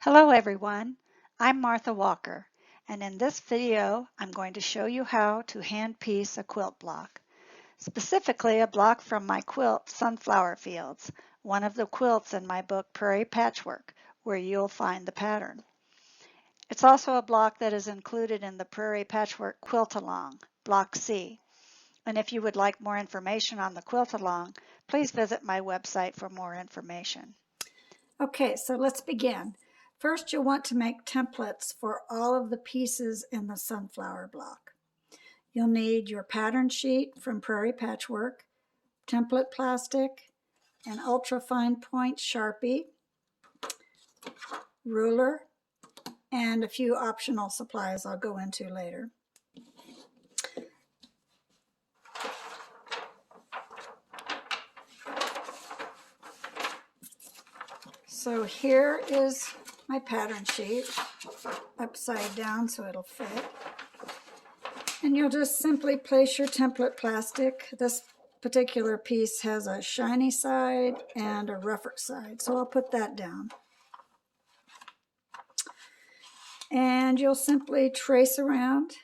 Hello everyone, I'm Martha Walker, and in this video I'm going to show you how to hand piece a quilt block, specifically a block from my quilt Sunflower Fields, one of the quilts in my book Prairie Patchwork, where you'll find the pattern. It's also a block that is included in the Prairie Patchwork Quilt Along, Block C. And if you would like more information on the Quilt Along, please visit my website for more information. Okay, so let's begin. First, you'll want to make templates for all of the pieces in the sunflower block. You'll need your pattern sheet from Prairie Patchwork, template plastic, an ultra-fine point Sharpie, ruler, and a few optional supplies I'll go into later. So here is my pattern sheet, upside down so it'll fit. And you'll just simply place your template plastic. This particular piece has a shiny side and a rougher side, so I'll put that down. And you'll simply trace around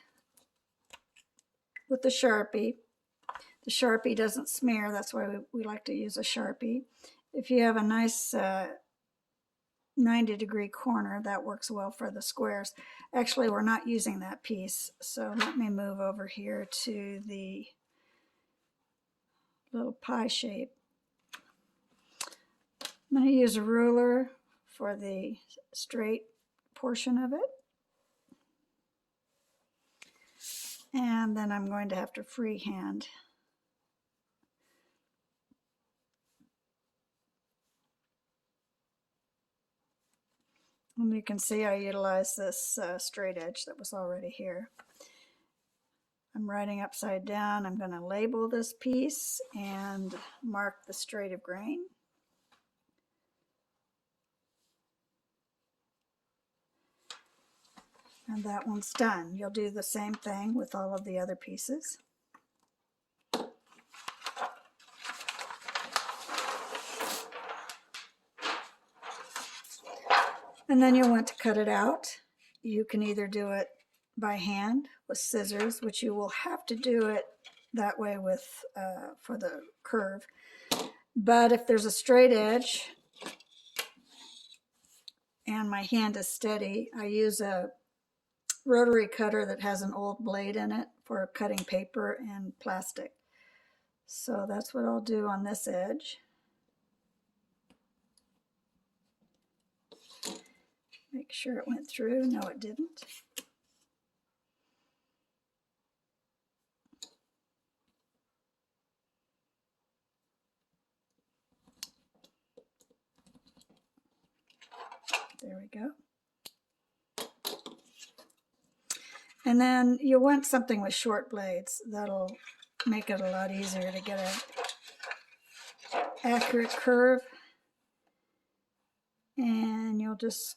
with the Sharpie. The Sharpie doesn't smear, that's why we like to use a Sharpie. If you have a nice 90-degree corner, that works well for the squares. Actually, we're not using that piece, so let me move over here to the little pie shape. I'm going to use a ruler for the straight portion of it. And then I'm going to have to freehand. And you can see I utilize this straight edge that was already here. I'm writing upside down. I'm going to label this piece and mark the straight of grain. And that one's done. You'll do the same thing with all of the other pieces. And then you'll want to cut it out. You can either do it by hand with scissors, which you will have to do it that way with for the curve. But if there's a straight edge and my hand is steady, I use a rotary cutter that has an old blade in it for cutting paper and plastic. So that's what I'll do on this edge. Make sure it went through. No, it didn't. There we go. And then you'll want something with short blades. That'll make it a lot easier to get an accurate curve. And you'll just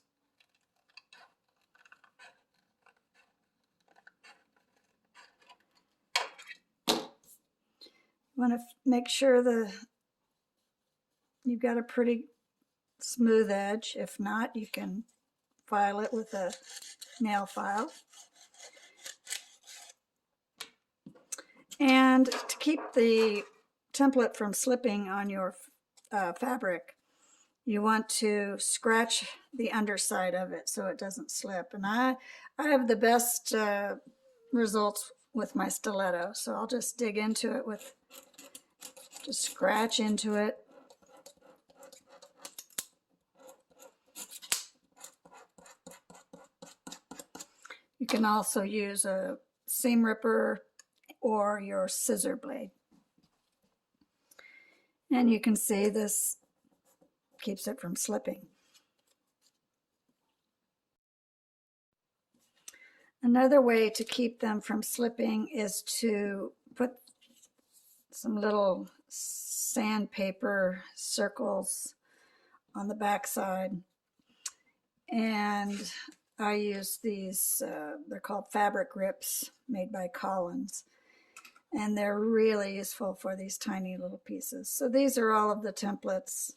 want to make sure you've got a pretty smooth edge. If not, you can file it with a nail file. And to keep the template from slipping on your fabric, you want to scratch the underside of it so it doesn't slip. And I have the best results with my stiletto, so I'll just dig into it just scratch into it. You can also use a seam ripper or your scissor blade. And you can see this keeps it from slipping. Another way to keep them from slipping is to put some little sandpaper circles on the back side. And I use these, they're called fabric grips made by Collins. And they're really useful for these tiny little pieces. So these are all of the templates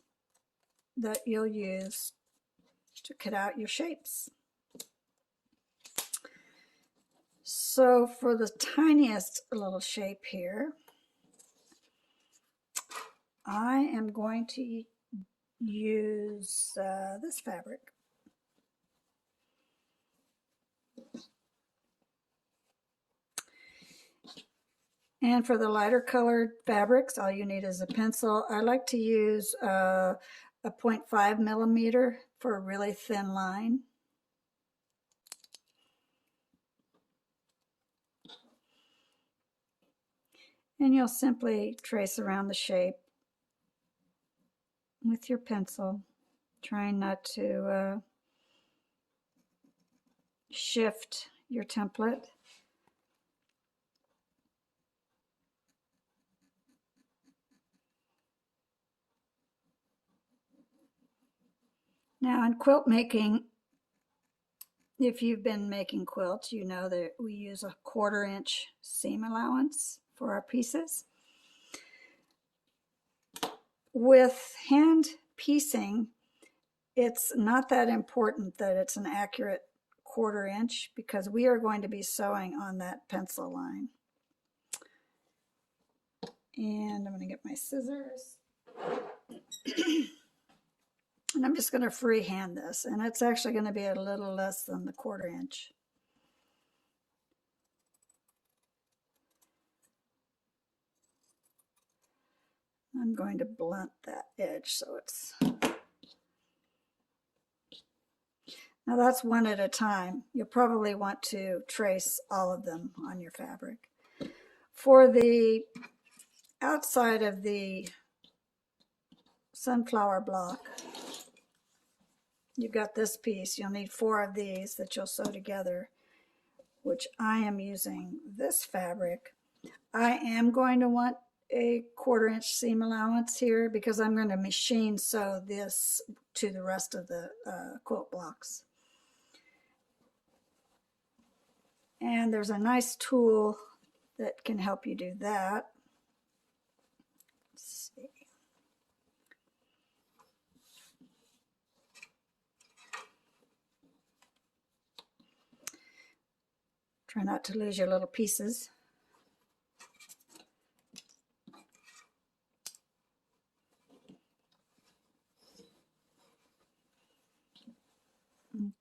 that you'll use to cut out your shapes. So for the tiniest little shape here, I am going to use this fabric. And for the lighter colored fabrics, all you need is a pencil. I like to use a 0.5 millimeter for a really thin line. And you'll simply trace around the shape with your pencil, trying not to shift your template. Now in quilt making, if you've been making quilts, you know that we use a 1/4 inch seam allowance for our pieces. With hand piecing, it's not that important that it's an accurate 1/4 inch because we are going to be sewing on that pencil line. And I'm going to get my scissors. And I'm just going to freehand this, and it's actually going to be a little less than the 1/4 inch. I'm going to blunt that edge so it's... Now that's one at a time. You'll probably want to trace all of them on your fabric. For the outside of the sunflower block, you've got this piece. You'll need 4 of these that you'll sew together, which I am using this fabric. I am going to want a 1/4 inch seam allowance here because I'm going to machine sew this to the rest of the quilt blocks. And there's a nice tool that can help you do that. Let's see. Try not to lose your little pieces.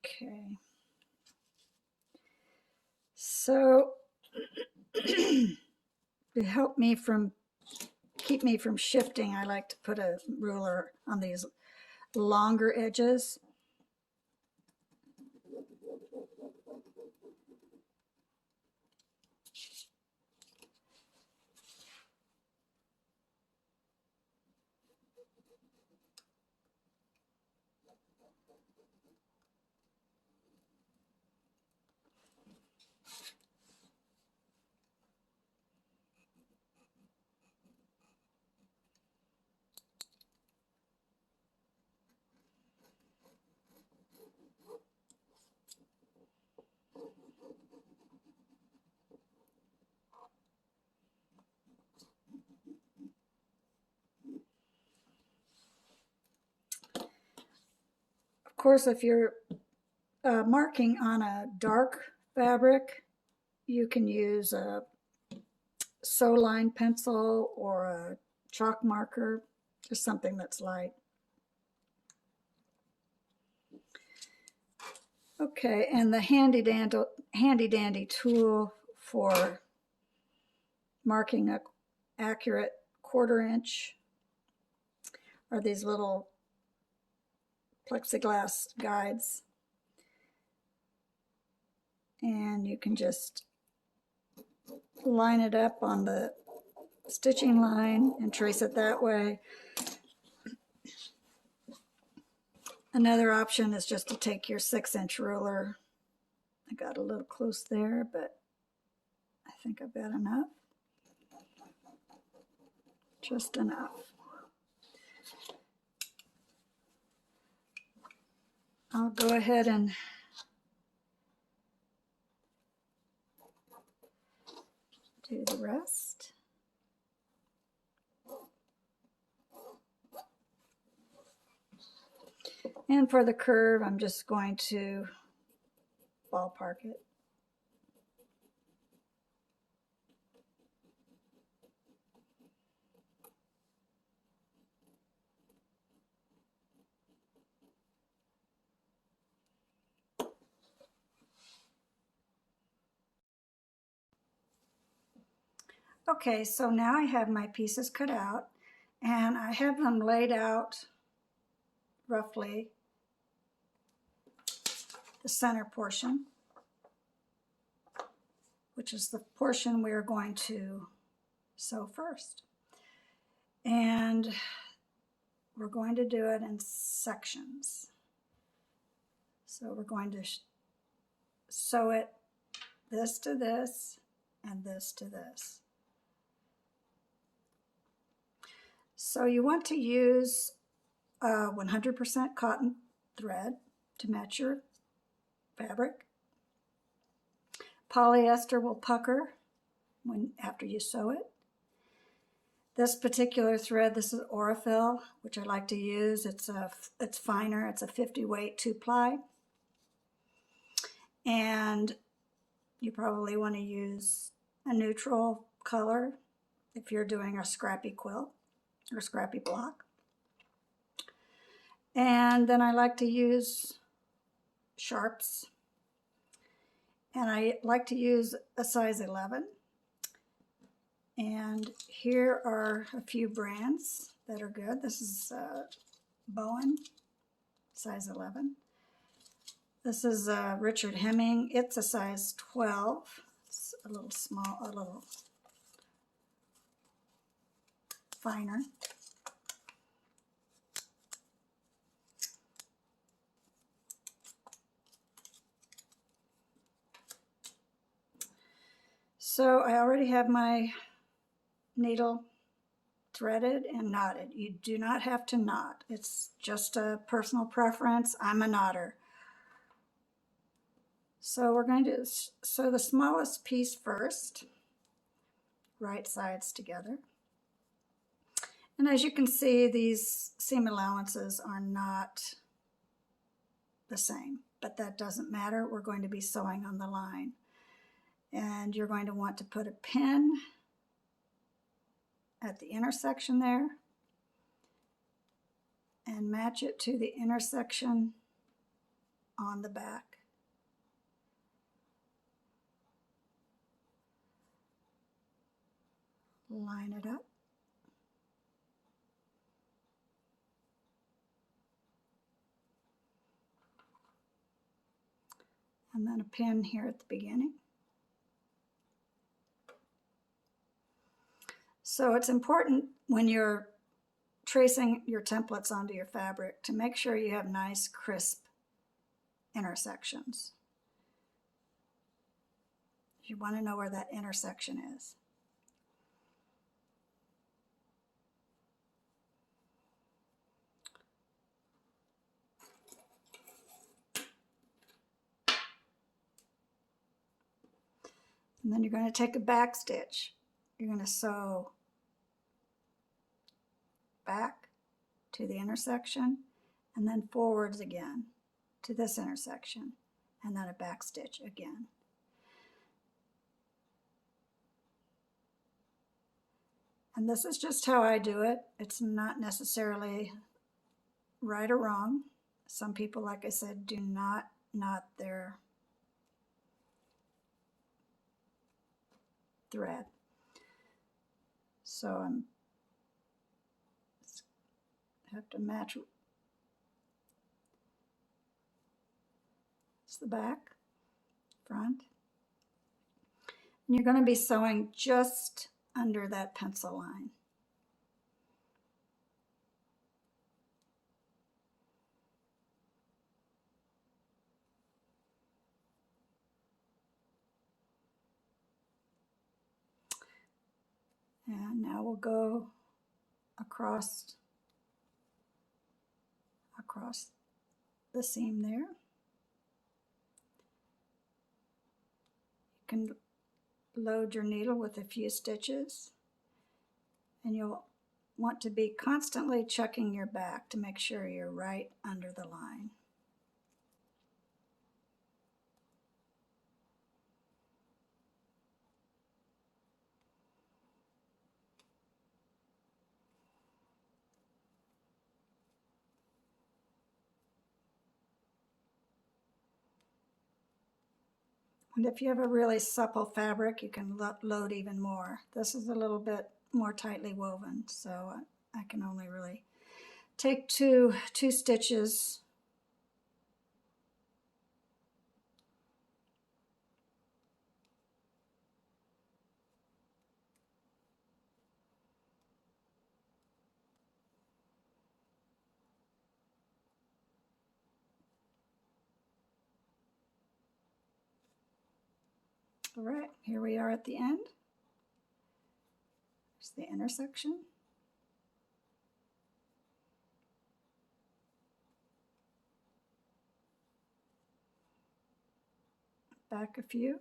Okay. So to help me keep me from shifting, I like to put a ruler on these longer edges. Of course, if you're marking on a dark fabric, you can use a sew line pencil or a chalk marker, just something that's light. Okay, and the handy dandy tool for marking a accurate 1/4 inch are these little plexiglass guides. And you can just line it up on the stitching line and trace it that way. Another option is just to take your 6-inch ruler. I got a little close there, but I think I've got enough. Just enough. I'll go ahead and do the rest. And for the curve, I'm just going to ballpark it. Okay, so now I have my pieces cut out, and I have them laid out roughly the center portion, which is the portion we're going to sew first. And we're going to do it in sections. So we're going to sew it this to this and this to this. So you want to use 100% cotton thread to match your fabric. Polyester will pucker after you sew it. This particular thread, this is Aurifil, which I like to use. It's finer. It's a 50 weight 2-ply. And you probably want to use a neutral color if you're doing a scrappy quilt or scrappy block. And then I like to use sharps. And I like to use a size 11. And here are a few brands that are good. This is Bowen, size 11. This is Richard Hemming. It's a size 12. It's a little small, a little finer. So I already have my needle threaded and knotted. You do not have to knot. It's just a personal preference. I'm a knotter. So we're going to sew the smallest piece first, right sides together. And as you can see, these seam allowances are not the same, but that doesn't matter. We're going to be sewing on the line. And you're going to want to put a pin at the intersection there and match it to the intersection on the back. Line it up. And then a pin here at the beginning. So it's important when you're tracing your templates onto your fabric to make sure you have nice, crisp intersections. You want to know where that intersection is. And then you're going to take a back stitch. You're going to sew back to the intersection and then forwards again to this intersection and then a back stitch again. And this is just how I do it. It's not necessarily right or wrong. Some people, like I said, do not knot their thread. So I have to match. It's the back, front. And you're going to be sewing just under that pencil line. And now we'll go across the seam there. You can load your needle with a few stitches and you'll want to be constantly checking your back to make sure you're right under the line. And if you have a really supple fabric, you can load even more. This is a little bit more tightly woven, so I can only really take two stitches. All right, here we are at the end. There's the intersection. Back a few.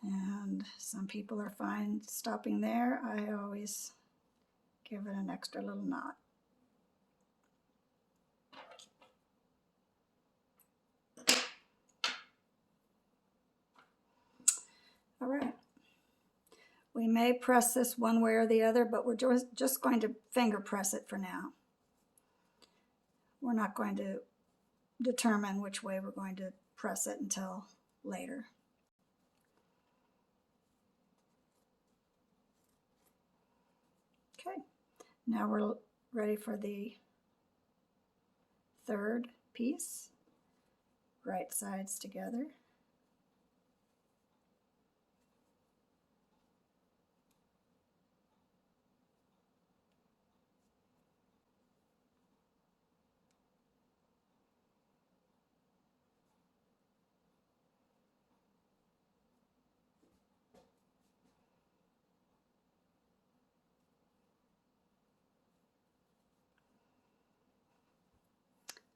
And some people are fine stopping there. I always give it an extra little knot. All right. We may press this one way or the other, but we're just going to finger press it for now. We're not going to determine which way we're going to press it until later. Okay, now we're ready for the third piece. Right sides together.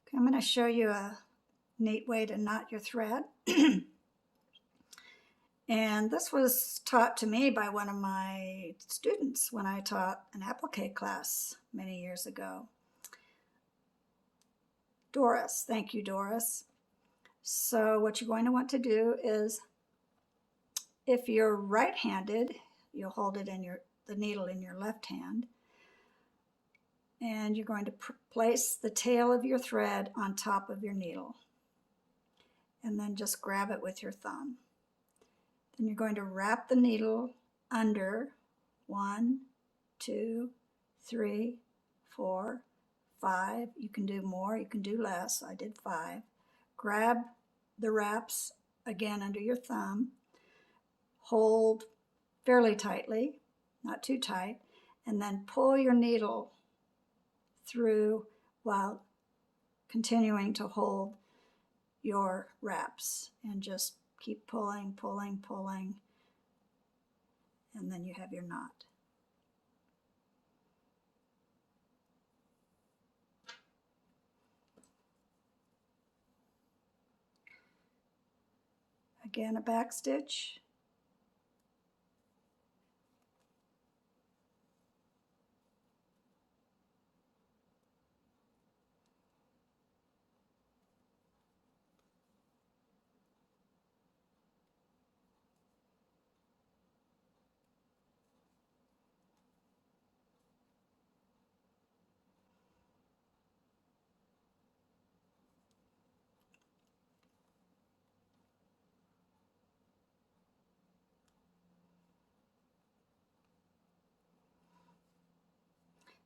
Okay, I'm going to show you a neat way to knot your thread. And this was taught to me by one of my students when I taught an applique class many years ago. Doris, thank you, Doris. So what you're going to want to do is, if you're right-handed, you'll hold it in the needle in your left hand, and you're going to place the tail of your thread on top of your needle, and then just grab it with your thumb. Then you're going to wrap the needle under 1, 2, 3, 4, 5. You can do more, you can do less. I did 5. Grab the wraps again under your thumb, hold fairly tightly, not too tight, and then pull your needle through while continuing to hold your wraps, and just keep pulling, pulling, pulling, and then you have your knot. Again, a back stitch.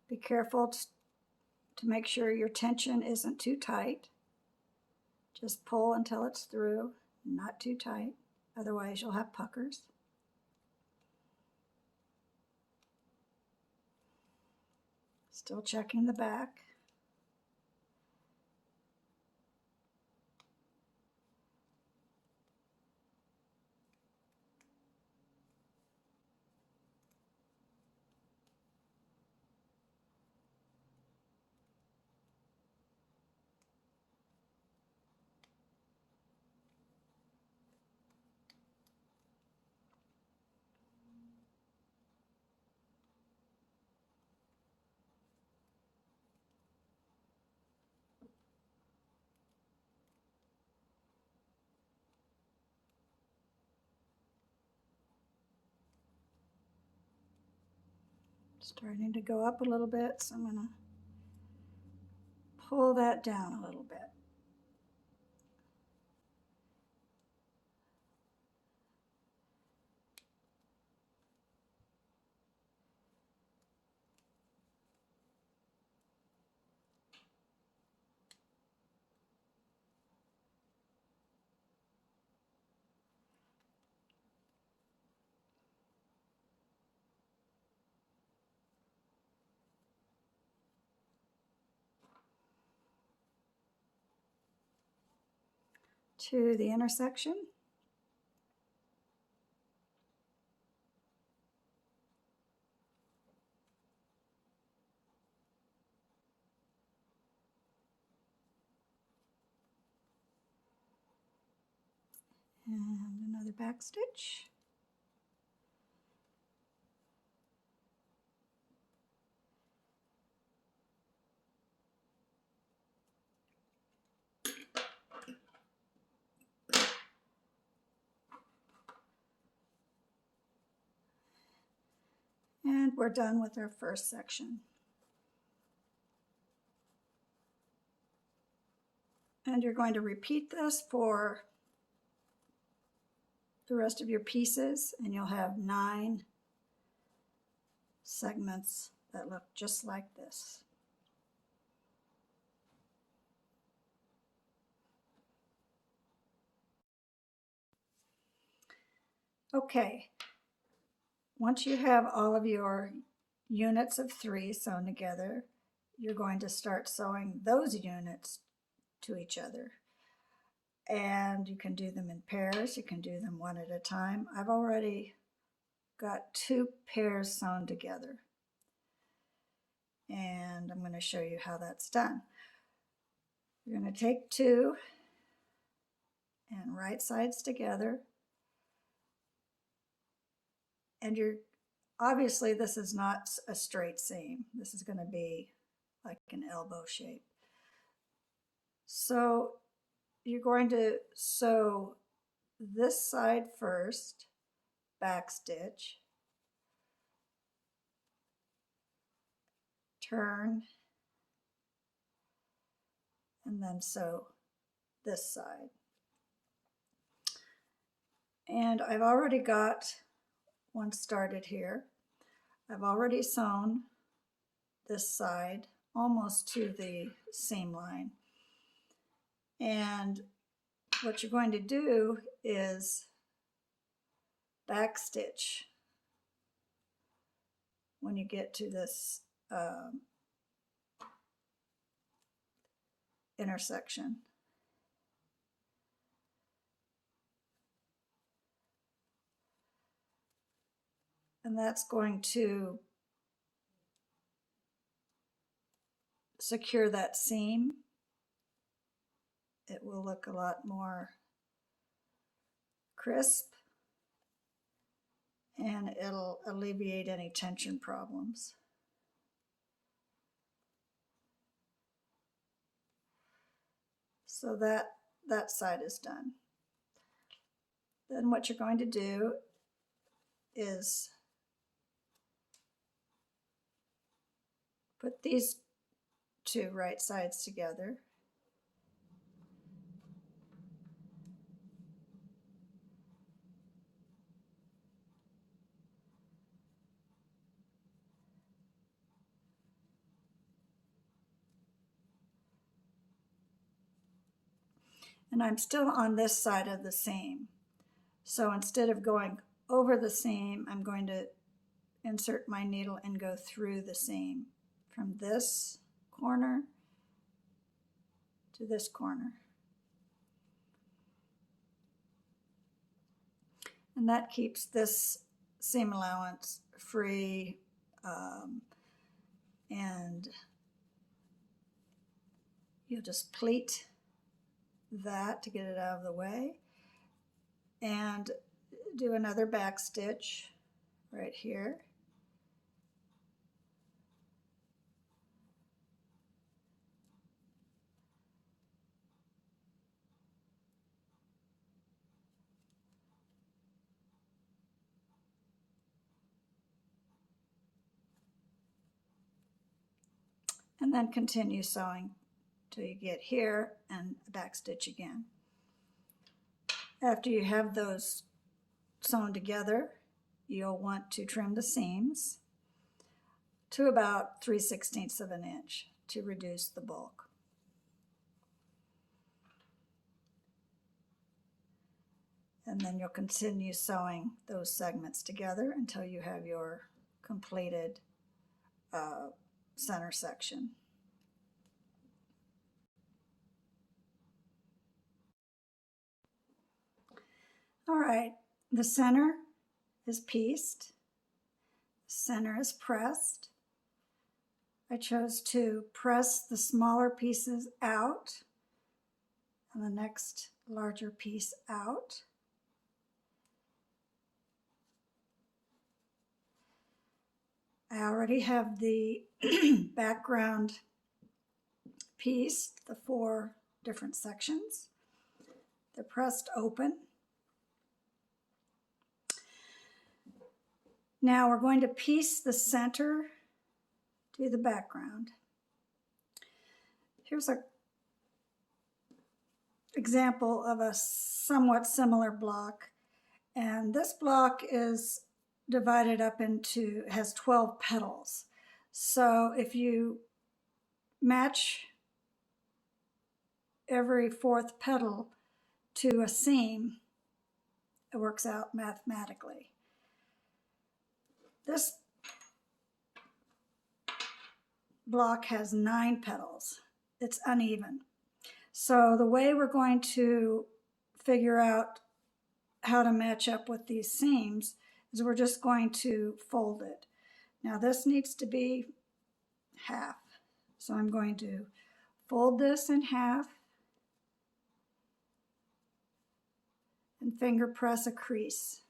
Be careful to make sure your tension isn't too tight. Just pull until it's through, not too tight, otherwise you'll have puckers. Still checking the back. Starting to go up a little bit, so I'm going to pull that down a little bit. To the intersection. And another back stitch. And we're done with our first section. And you're going to repeat this for the rest of your pieces, and you'll have 9 segments that look just like this. Okay, once you have all of your units of 3 sewn together, you're going to start sewing those units to each other. And you can do them in pairs, you can do them one at a time. I've already got 2 pairs sewn together. And I'm going to show you how that's done. You're going to take 2 and right sides together. And obviously this is not a straight seam. This is going to be like an elbow shape. So you're going to sew this side first, back stitch, turn, and then sew this side. And I've already got one started here. I've already sewn this side almost to the seam line. And what you're going to do is back stitch when you get to this intersection. And that's going to secure that seam. It will look a lot more crisp, and it'll alleviate any tension problems. So that side is done. Then what you're going to do is put these 2 right sides together. And I'm still on this side of the seam. So instead of going over the seam, I'm going to insert my needle and go through the seam from this corner to this corner. And that keeps this seam allowance free, and you'll just pleat that to get it out of the way and do another back stitch right here. and then continue sewing till you get here and back stitch again. After you have those sewn together, you'll want to trim the seams to about 3/16 of an inch to reduce the bulk. And then you'll continue sewing those segments together until you have your completed center section. All right, the center is pieced, the center is pressed. I chose to press the smaller pieces out and the next larger piece out. I already have the background pieced, the 4 different sections. They're pressed open. Now we're going to piece the center to the background. Here's an example of a somewhat similar block, and this block is divided up into, has 12 petals. So if you match every 4th petal to a seam, it works out mathematically. This block has 9 petals. It's uneven. So the way we're going to figure out how to match up with these seams is we're just going to fold it. Now this needs to be half. So I'm going to fold this in half and finger press a crease.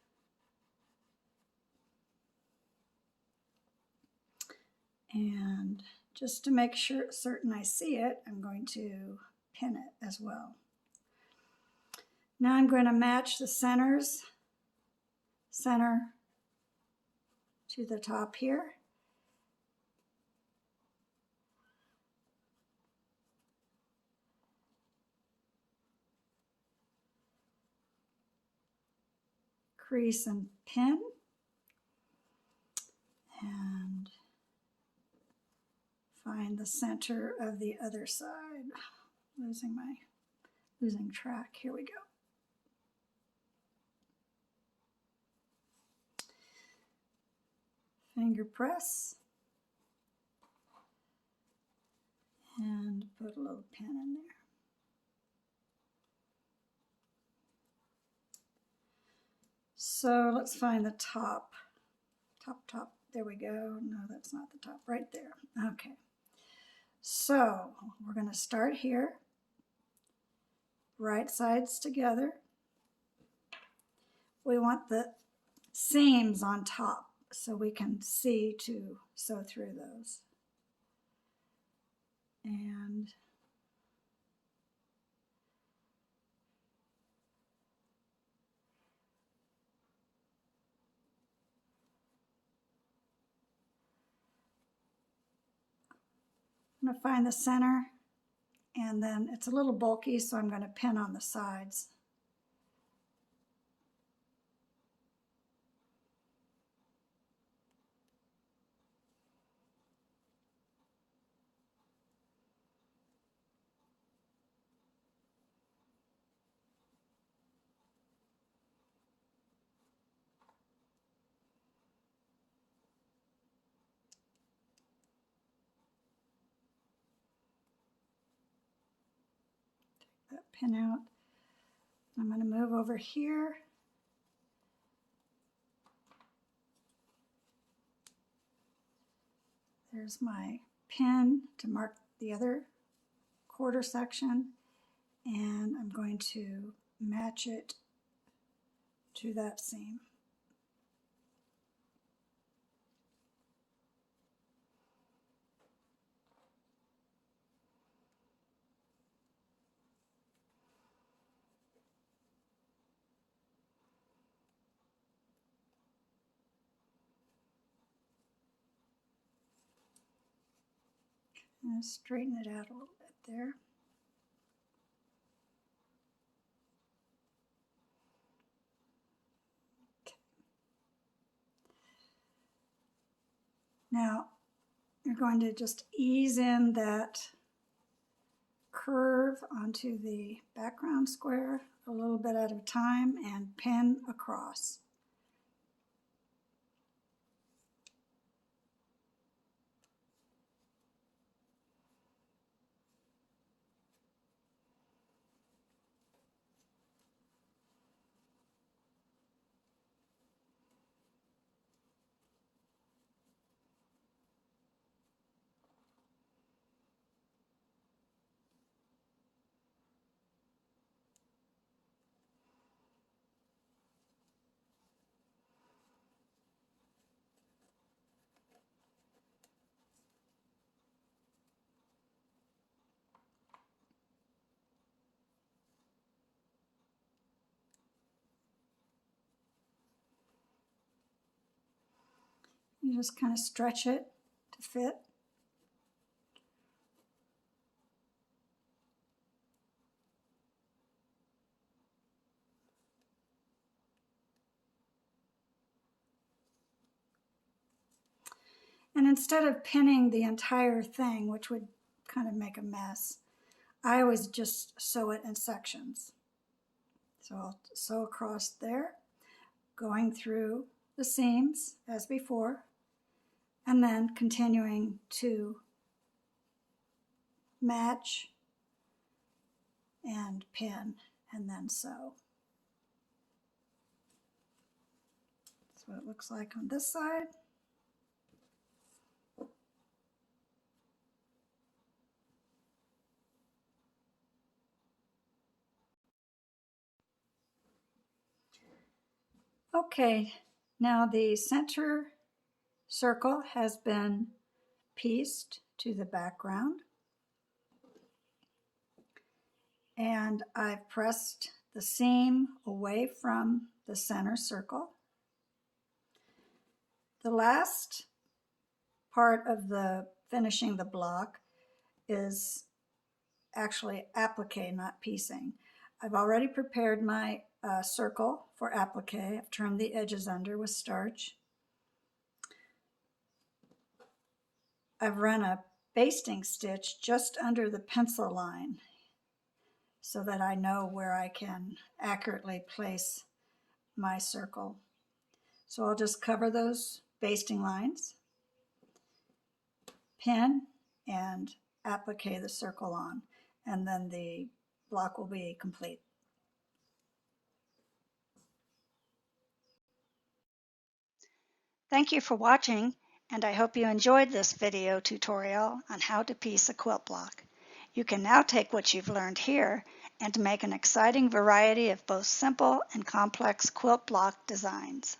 And just to make sure certain I see it, I'm going to pin it as well. Now I'm going to match the center to the top here. Crease and pin. And find the center of the other side. Losing track. Here we go. Finger press and put a little pin in there. So let's find the top. Top. There we go. No, that's not the top. Right there. Okay. So we're going to start here. Right sides together. We want the seams on top so we can see to sew through those. And I'm going to find the center, and then it's a little bulky, so I'm going to pin on the sides. That pin out. I'm going to move over here. There's my pin to mark the other quarter section, and I'm going to match it to that seam. Straighten it out a little bit there. Okay. Now you're going to just ease in that curve onto the background square a little bit at a time and pin across. You just kind of stretch it to fit. And instead of pinning the entire thing, which would kind of make a mess, I always just sew it in sections. So I'll sew across there, going through the seams as before, and then continuing to match and pin and then sew. That's what it looks like on this side. Okay, now the center circle has been pieced to the background, and I've pressed the seam away from the center circle. The last part of the finishing the block is actually applique, not piecing. I've already prepared my circle for applique. I've turned the edges under with starch. I've run a basting stitch just under the pencil line so that I know where I can accurately place my circle. So I'll just cover those basting lines, pin, and applique the circle on, and then the block will be complete. Thank you for watching, and I hope you enjoyed this video tutorial on how to piece a quilt block. You can now take what you've learned here and make an exciting variety of both simple and complex quilt block designs.